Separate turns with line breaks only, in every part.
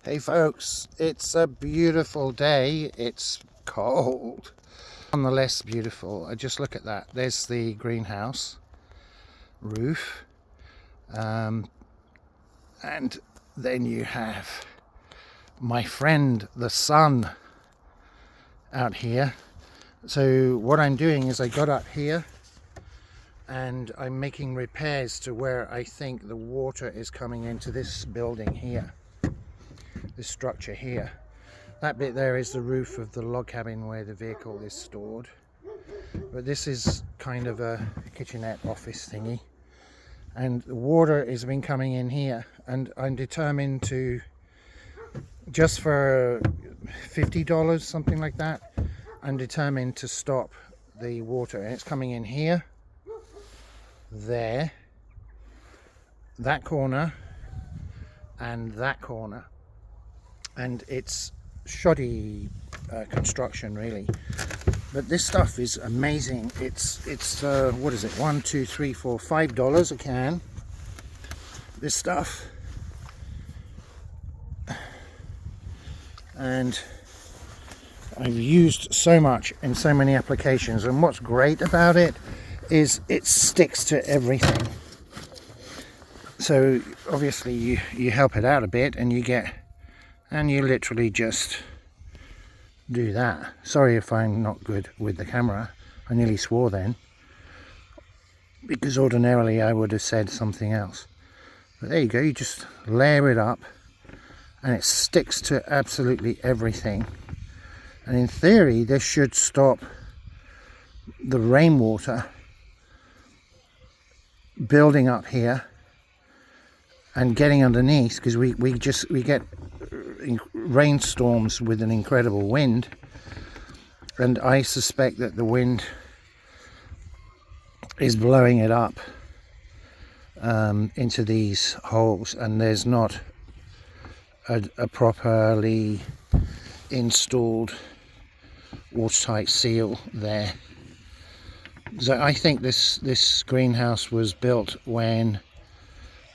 Hey folks, it's a beautiful day. It's cold, nonetheless beautiful. I just look at that. There's the greenhouse roof, and then you have my friend the sun out here. So what I'm doing is I got up here and I'm making repairs to where I think the water is coming into this building here. This structure here. That bit there is the roof of the log cabin where the vehicle is stored. But this is kind of a kitchenette office thingy. And the water has been coming in here. And I'm determined to, just for $50, something like that, I'm determined to stop the water. And it's coming in here, there, that corner, and that corner. And it's shoddy construction really, but this stuff is amazing. It's what is it, $1, $2, $3, $4, $5 a can, this stuff. And I've used so much in so many applications, and what's great about it is it sticks to everything. So obviously you help it out a bit and you literally just do that. Sorry if I'm not good with the camera. I nearly swore then, because ordinarily I would have said something else. But there you go, you just layer it up and it sticks to absolutely everything. And in theory this should stop the rainwater building up here and getting underneath, because we get rainstorms with an incredible wind, and I suspect that the wind is blowing it up into these holes, and there's not a properly installed watertight seal there. So I think this greenhouse was built when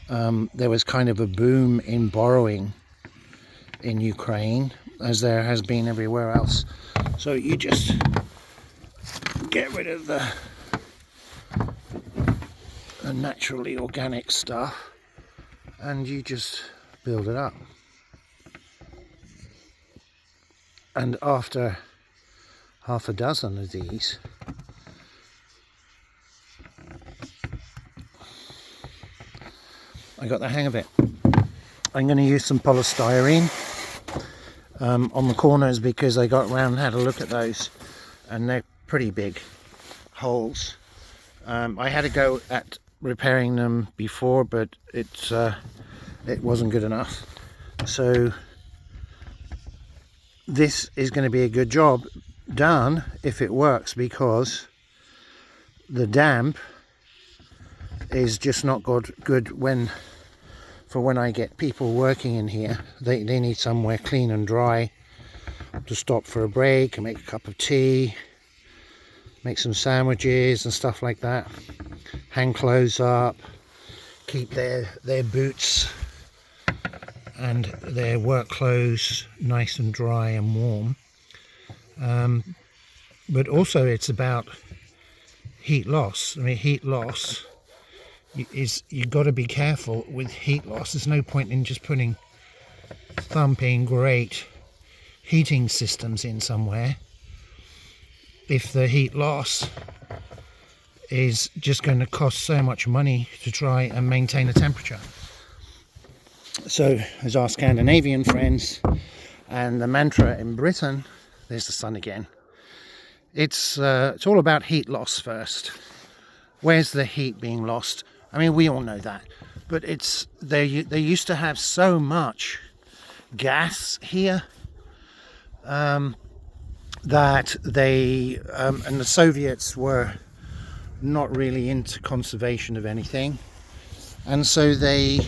there was kind of a boom in borrowing in Ukraine, as there has been everywhere else. So you just get rid of the naturally organic stuff and you just build it up. And after half a dozen of these, I got the hang of it. I'm going to use some polystyrene on the corners, because I got around and had a look at those, and they're pretty big holes. I had a go at repairing them before, but it wasn't good enough. So this is going to be a good job done if it works, because the damp is just not good for when I get people working in here. They need somewhere clean and dry to stop for a break and make a cup of tea, make some sandwiches and stuff like that, hang clothes up, keep their boots and their work clothes nice and dry and warm. But also it's about heat loss. I mean, heat loss is, you've got to be careful with heat loss. There's no point in just putting thumping great heating systems in somewhere if the heat loss is just going to cost so much money to try and maintain a temperature. So as our Scandinavian friends, and the mantra in Britain, there's the sun again, it's all about heat loss first. Where's the heat being lost? I mean, we all know that, but they used to have so much gas here that they and the Soviets were not really into conservation of anything, and so they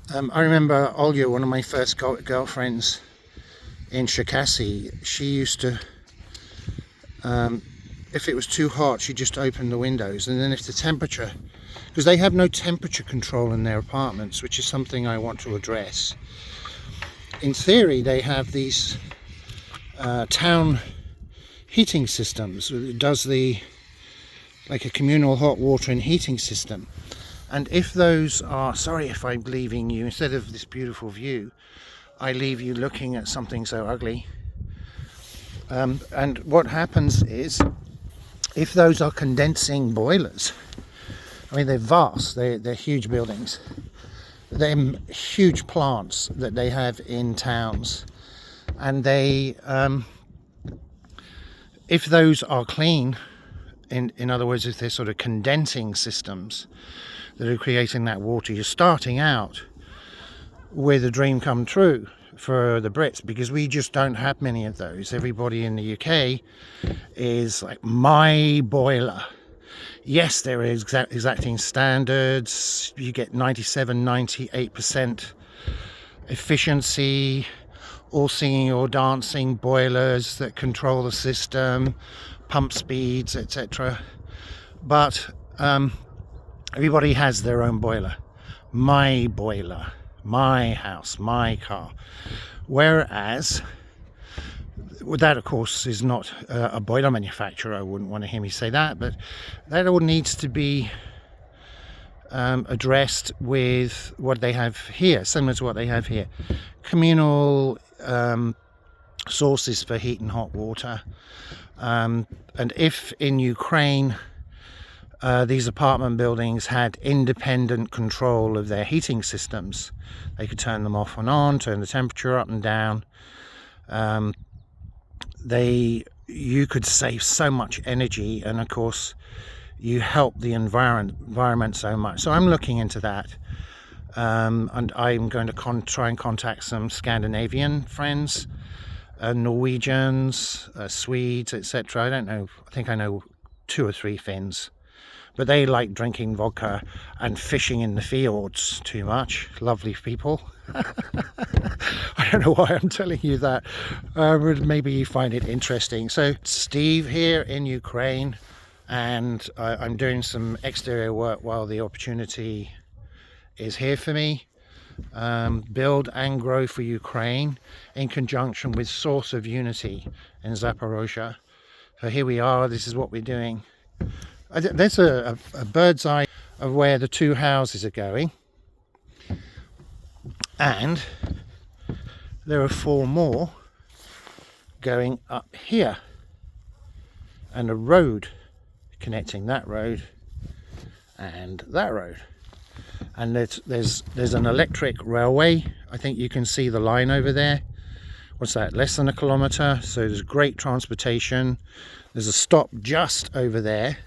I remember Olya, one of my first girlfriends in Cherkasy, she used to if it was too hot, she'd just open the windows, and then if the temperature, because they have no temperature control in their apartments, which is something I want to address. in theory they have these town heating systems. It does like a communal hot water and heating system. And if those are, sorry if I'm leaving you, instead of this beautiful view, I leave you looking at something so ugly. And what happens is, if those are condensing boilers, I mean, they're vast, they're huge buildings, they're huge plants that they have in towns, and they, if those are clean, in other words, if they're sort of condensing systems that are creating that water, you're starting out with a dream come true for the Brits, because we just don't have many of those. Everybody in the UK is like, my boiler. Yes, there is exacting standards. You get 97, 98% efficiency, all singing or dancing boilers that control the system, pump speeds, etc. But everybody has their own boiler. My boiler, my house, my car. Whereas that, of course, is not a boiler manufacturer. I wouldn't want to hear me say that, but that all needs to be addressed with what they have here, similar to what they have here. Communal sources for heat and hot water. And if in Ukraine these apartment buildings had independent control of their heating systems, they could turn them off and on, turn the temperature up and down. You could save so much energy, and of course you help the environment so much. So I'm looking into that, and I'm going to try and contact some Scandinavian friends, Norwegians, Swedes, etc. I don't know, I think I know 2 or 3 Finns, but they like drinking vodka and fishing in the fields too much. Lovely people. I don't know why I'm telling you that, but maybe you find it interesting. So Steve here in Ukraine, and I'm doing some exterior work while the opportunity is here for me. Build and grow for Ukraine in conjunction with Source of Unity in Zaporozhye. So here we are, this is what we're doing. There's a bird's eye of where the 2 houses are going, and there are 4 more going up here, and a road connecting that road and that road. And there's an electric railway. I think you can see the line over there. What's that, less than 1 kilometre? So there's great transportation. There's a stop just over there.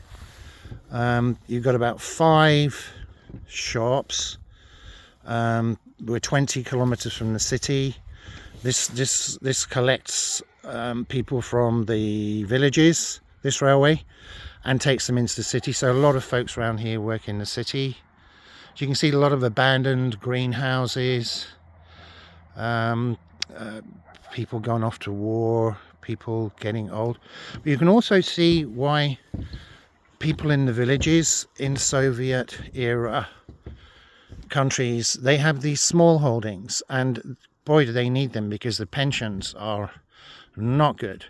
You've got about 5 shops. We're 20 kilometres from the city. This collects people from the villages, this railway, and takes them into the city. So a lot of folks around here work in the city. So you can see a lot of abandoned greenhouses, people going off to war, people getting old. But you can also see why people in the villages in Soviet era countries, they have these small holdings, and boy do they need them, because the pensions are not good.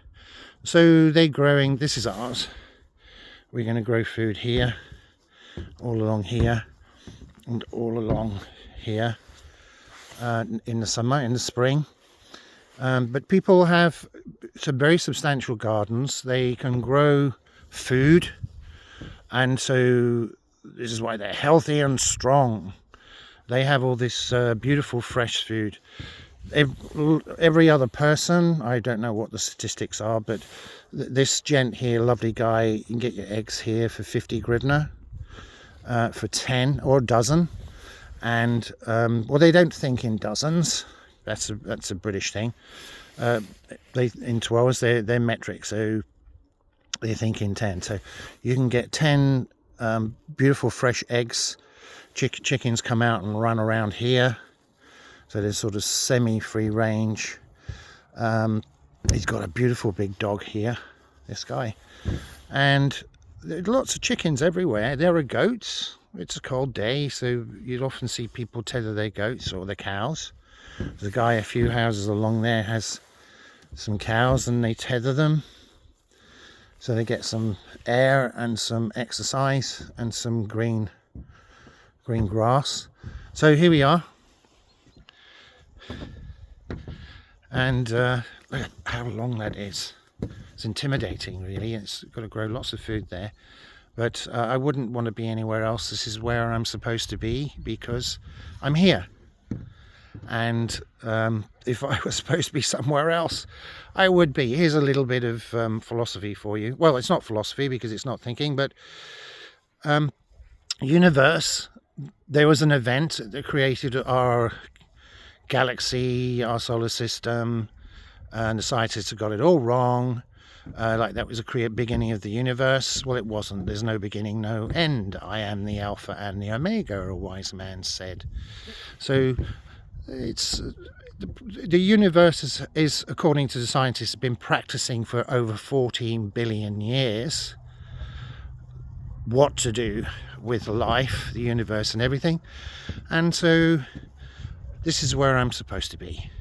So they're growing. This is ours. We're going to grow food here, all along here, and all along here in the summer, in the spring. But people have some very substantial gardens. They can grow food, and so this is why they're healthy and strong. They have all this beautiful fresh food. Every other person, I don't know what the statistics are, but this gent here, lovely guy, you can get your eggs here for 50 hryvnia for 10 or a dozen. And well, they don't think in dozens. That's a British thing. In 12s, they're metric, so they think in 10. So you can get 10 beautiful fresh eggs. Chickens come out and run around here, so there's sort of semi-free range. He's got a beautiful big dog here, this guy, and there's lots of chickens everywhere. There are goats. It's a cold day, so you'd often see people tether their goats or their cows The guy a few houses along there has some cows, and they tether them so they get some air and some exercise and some green grass. So here we are, and look at how long that is. It's intimidating, really. It's got to grow lots of food there, but I wouldn't want to be anywhere else. This is where I'm supposed to be because I'm here. And if I was supposed to be somewhere else, I would be. Here's a little bit of philosophy for you. Well, it's not philosophy because it's not thinking, but universe. There was an event that created our galaxy, our solar system, and the scientists have got it all wrong. Like that was a beginning of the universe. Well, it wasn't. There's no beginning, no end. I am the Alpha and the Omega, a wise man said. So it's the universe is, according to the scientists, been practicing for over 14 billion years what to do with life, the universe and everything. And so this is where I'm supposed to be,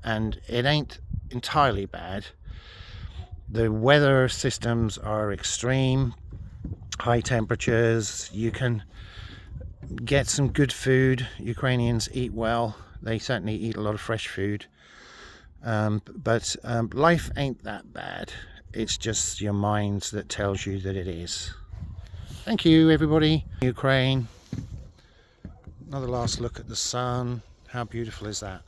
and it ain't entirely bad. The weather systems are extreme, high temperatures. You can get some good food. Ukrainians eat well. They certainly eat a lot of fresh food. But life ain't that bad. It's just your mind that tells you that it is. Thank you, everybody. Ukraine. Another last look at the sun. How beautiful is that?